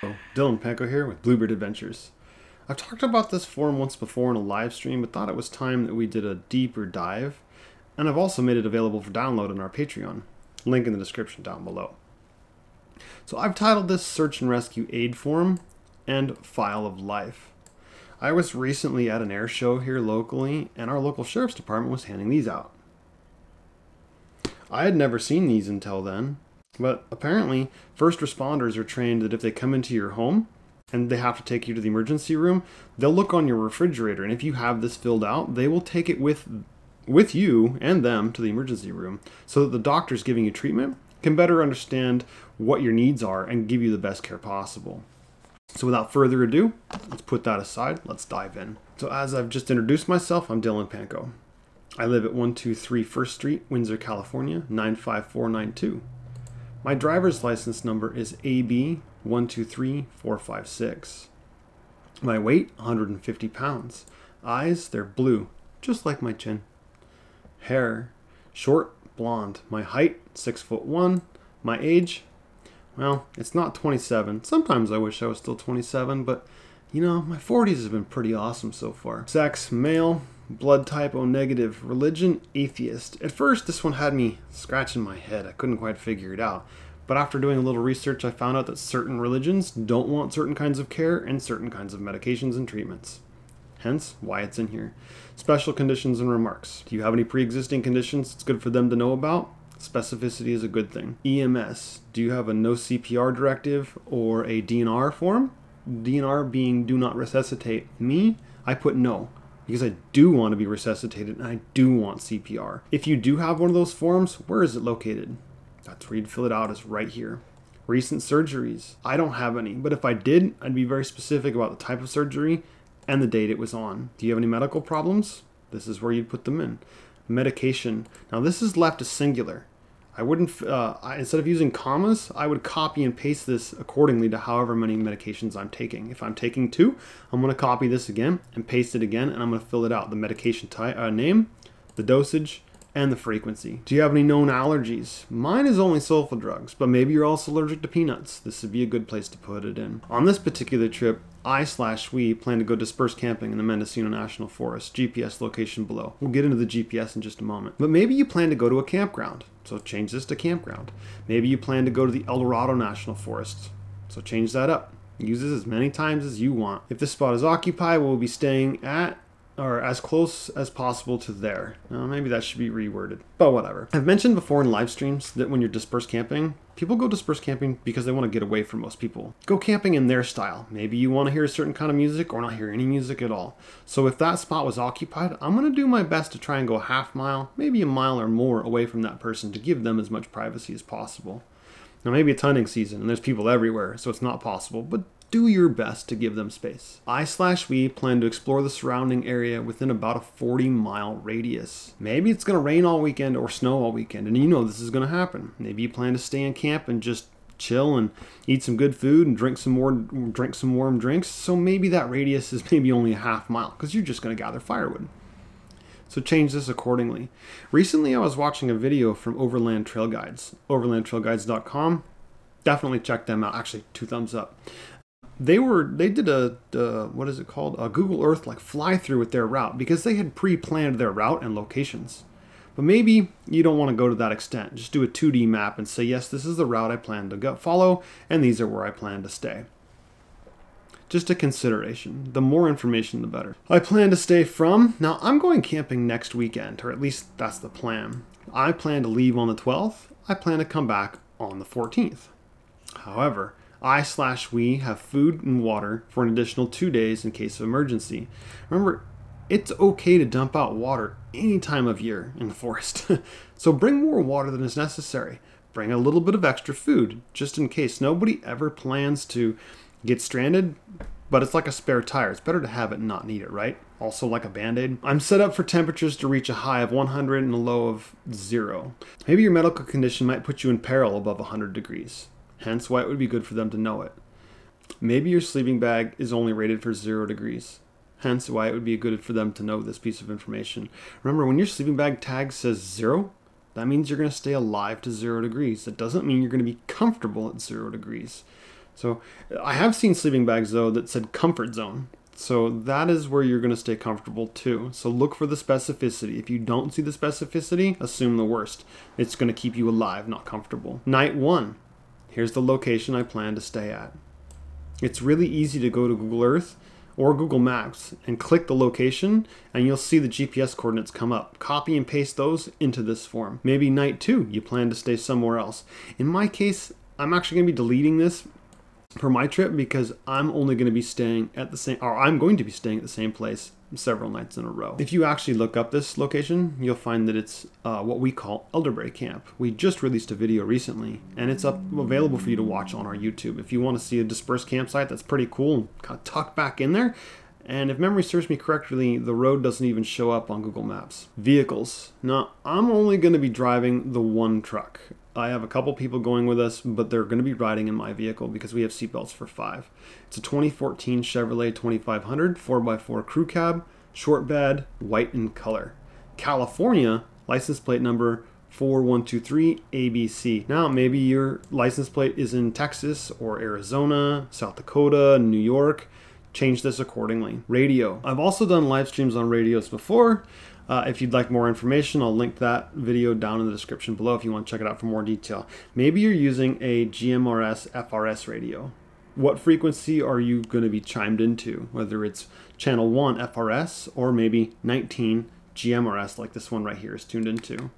Dylan Panko here with Bluebird Adventures. I've talked about this forum once before in a live stream, but thought it was time that we did a deeper dive, and I've also made it available for download on our Patreon. Link in the description down below. So I've titled this Search and Rescue Aid Forum and File of Life. I was recently at an air show here locally, and our local sheriff's department was handing these out. I had never seen these until then. But apparently, first responders are trained that if they come into your home and they have to take you to the emergency room, they'll look on your refrigerator, and if you have this filled out, they will take it with you and them to the emergency room so that the doctors giving you treatment can better understand what your needs are and give you the best care possible. So without further ado, let's put that aside. Let's dive in. So as I've just introduced myself, I'm Dylan Panko. I live at 123 First Street, Windsor, California, 95492. My driver's license number is AB123456. My weight, 150 pounds. Eyes, they're blue, just like my chin. Hair, short, blonde. My height, 6'1". My age, well, it's not 27. Sometimes I wish I was still 27, but you know, my 40s have been pretty awesome so far. Sex, male. Blood type O negative. Religion, atheist. At first this one had me scratching my head. I couldn't quite figure it out. But after doing a little research, I found out that certain religions don't want certain kinds of care and certain kinds of medications and treatments. Hence why it's in here. Special conditions and remarks. Do you have any pre-existing conditions it's good for them to know about? Specificity is a good thing. EMS. Do you have a no CPR directive or a DNR form? DNR being do not resuscitate. Me, I put no, because I do want to be resuscitated and I do want CPR. If you do have one of those forms, where is it located? That's where you'd fill it out, is right here. Recent surgeries. I don't have any, but if I did, I'd be very specific about the type of surgery and the date it was on. Do you have any medical problems? This is where you'd put them in. Medication. Now this is left as singular. I wouldn't, instead of using commas, I would copy and paste this accordingly to however many medications I'm taking. If I'm taking 2, I'm going to copy this again and paste it again, and I'm going to fill it out. The medication type, name, the dosage, and the frequency. Do you have any known allergies? Mine is only sulfa drugs, but maybe you're also allergic to peanuts. This would be a good place to put it in. On this particular trip, we plan to go dispersed camping in the Mendocino National Forest. GPS location below. We'll get into the GPS in just a moment. But maybe you plan to go to a campground, so change this to campground. Maybe you plan to go to the El Dorado National Forest, so change that up. Use this as many times as you want. If this spot is occupied, we'll be staying at or as close as possible to there. Maybe that should be reworded, but whatever. I've mentioned before in live streams that when you're dispersed camping, people go dispersed camping because they want to get away from most people. Go camping in their style. Maybe you want to hear a certain kind of music or not hear any music at all. So if that spot was occupied, I'm going to do my best to try and go a half mile, maybe a mile or more away from that person to give them as much privacy as possible. Now maybe it's hunting season and there's people everywhere, so it's not possible, but do your best to give them space. We plan to explore the surrounding area within about a 40-mile radius. Maybe it's going to rain all weekend or snow all weekend, and you know this is going to happen. Maybe you plan to stay in camp and just chill and eat some good food and drink some warm drinks. So maybe that radius is maybe only a half mile because you're just going to gather firewood. So change this accordingly. Recently I was watching a video from Overland Trail Guides, overlandtrailguides.com. Definitely check them out. Actually, 2 thumbs up. They did a what is it called? A Google Earth like fly through with their route because they had pre-planned their route and locations. But maybe you don't want to go to that extent. Just do a 2D map and say, yes, this is the route I plan to follow, and these are where I plan to stay. Just a consideration. The more information, the better. I plan to stay from, now I'm going camping next weekend, or at least that's the plan. I plan to leave on the 12th. I plan to come back on the 14th. However, we have food and water for an additional 2 days in case of emergency. Remember, it's okay to dump out water any time of year in the forest. So bring more water than is necessary. Bring a little bit of extra food, just in case. Nobody ever plans to get stranded, but it's like a spare tire. It's better to have it and not need it, right? Also like a Band-Aid. I'm set up for temperatures to reach a high of 100 and a low of 0. Maybe your medical condition might put you in peril above 100 degrees. Hence why it would be good for them to know it. Maybe your sleeping bag is only rated for 0 degrees. Hence why it would be good for them to know this piece of information. Remember, when your sleeping bag tag says 0, that means you're going to stay alive to 0 degrees. That doesn't mean you're going to be comfortable at 0 degrees. So I have seen sleeping bags though that said comfort zone. So that is where you're going to stay comfortable too. So look for the specificity. If you don't see the specificity, assume the worst. It's going to keep you alive, not comfortable. Night 1. Here's the location I plan to stay at. It's really easy to go to Google Earth or Google Maps and click the location, and you'll see the GPS coordinates come up. Copy and paste those into this form. Maybe night 2, you plan to stay somewhere else. In my case, I'm actually going to be deleting this for my trip because I'm only going to be staying at the same, or I'm going to be staying at the same place several nights in a row. If you actually look up this location, you'll find that it's what we call Elderberry Camp. We just released a video recently, and it's available for you to watch on our YouTube. If you want to see a dispersed campsite that's pretty cool, kind of tucked back in there. And if memory serves me correctly, the road doesn't even show up on Google Maps. Vehicles. Now, I'm only going to be driving the one truck. I have a couple people going with us, but they're going to be riding in my vehicle because we have seatbelts for 5. It's a 2014 Chevrolet 2500 4x4 crew cab, short bed, white in color. California, license plate number 4123 ABC. Now, maybe your license plate is in Texas or Arizona, South Dakota, New York. Change this accordingly. Radio. I've also done live streams on radios before. If you'd like more information, I'll link that video down in the description below if you want to check it out for more detail. Maybe you're using a GMRS FRS radio. What frequency are you going to be chimed into? Whether it's channel 1 FRS or maybe 19 GMRS like this one right here is tuned into.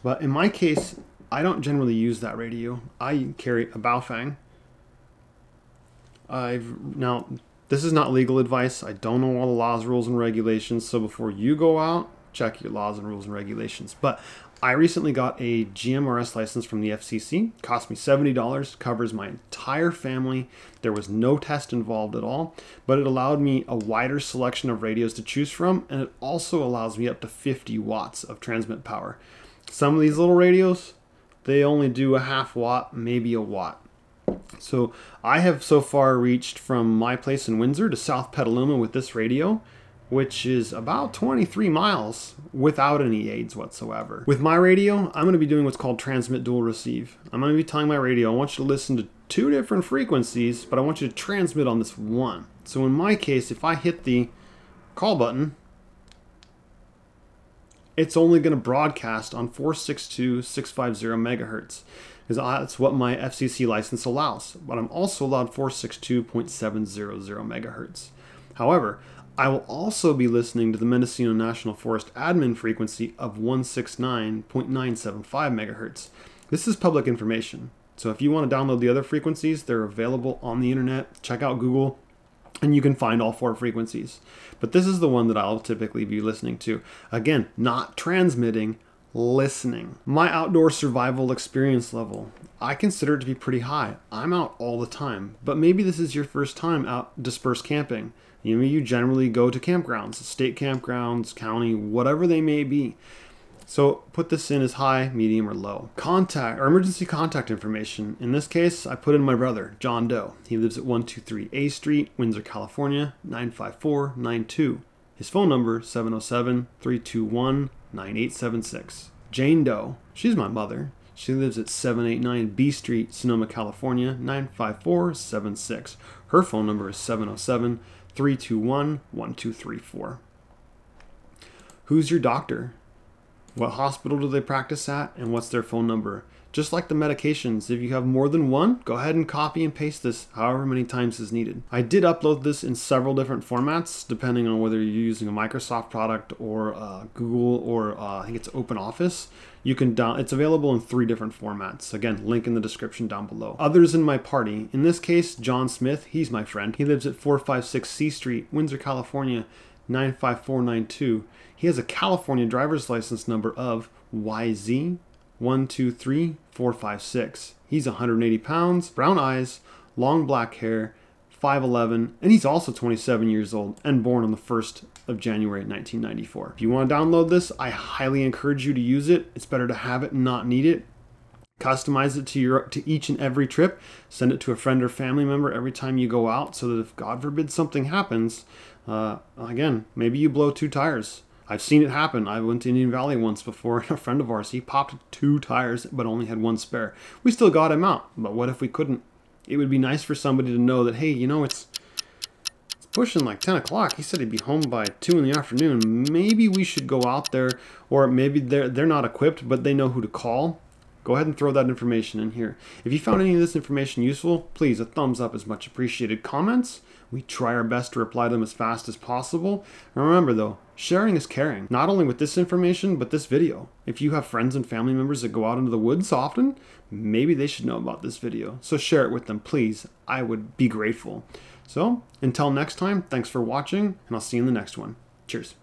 But in my case, I don't generally use that radio. I carry a Baofeng. Now, this is not legal advice. I don't know all the laws, rules, and regulations. So before you go out, check your laws and rules and regulations. But I recently got a GMRS license from the FCC. It cost me $70, covers my entire family. There was no test involved at all, but it allowed me a wider selection of radios to choose from, and it also allows me up to 50 watts of transmit power. Some of these little radios, they only do a half watt, maybe a watt. So I have so far reached from my place in Windsor to South Petaluma with this radio, which is about 23 miles without any aids whatsoever. With my radio, I'm going to be doing what's called transmit dual receive. I'm going to be telling my radio, I want you to listen to 2 different frequencies, but I want you to transmit on this one. So in my case, if I hit the call button, it's only going to broadcast on 462.650 megahertz. Because that's what my FCC license allows. But I'm also allowed 462.700 megahertz. However, I will also be listening to the Mendocino National Forest admin frequency of 169.975 megahertz. This is public information. So if you want to download the other frequencies, they're available on the internet. Check out Google, and you can find all 4 frequencies. But this is the one that I'll typically be listening to. Again, not transmitting, listening. My outdoor survival experience level, I consider it to be pretty high. I'm out all the time, but maybe this is your first time out dispersed camping. You generally go to campgrounds, state campgrounds, county, whatever they may be. So put this in as high, medium, or low. Contact or emergency contact information. In this case, I put in my brother, John Doe. He lives at 123 A Street, Windsor, California, 95492. His phone number, 707-321-9876. Jane Doe, she's my mother. She lives at 789 B Street, Sonoma, California, 95476. Her phone number is 707-321-1234. Who's your doctor? What hospital do they practice at? And what's their phone number? Just like the medications, if you have more than one, go ahead and copy and paste this however many times is needed. I did upload this in several different formats, depending on whether you're using a Microsoft product or Google or I think it's OpenOffice. You can it's available in 3 different formats. Again, link in the description down below. Others in my party, in this case, John Smith, he's my friend. He lives at 456 C Street, Windsor, California, 95492. He has a California driver's license number of YZ 123456. He's 180 pounds, brown eyes, long black hair, 5'11", and he's also 27 years old and born on the 1st of January 1994. If you want to download this, I highly encourage you to use it. It's better to have it and not need it. Customize it to each and every trip. Send it to a friend or family member every time you go out so that if God forbid something happens, again, maybe you blow 2 tires. I've seen it happen. I went to Indian Valley once before, and a friend of ours, he popped 2 tires but only had 1 spare. We still got him out, but what if we couldn't? it would be nice for somebody to know that, hey, you know, it's pushing like 10 o'clock. He said he'd be home by 2 in the afternoon. Maybe we should go out there, or maybe they're not equipped, but they know who to call. Go ahead and throw that information in here. If you found any of this information useful, please, a thumbs up is much appreciated. Comments, we try our best to reply to them as fast as possible. And remember though, sharing is caring. Not only with this information, but this video. If you have friends and family members that go out into the woods often, maybe they should know about this video. So share it with them, please. I would be grateful. So until next time, thanks for watching, and I'll see you in the next one. Cheers.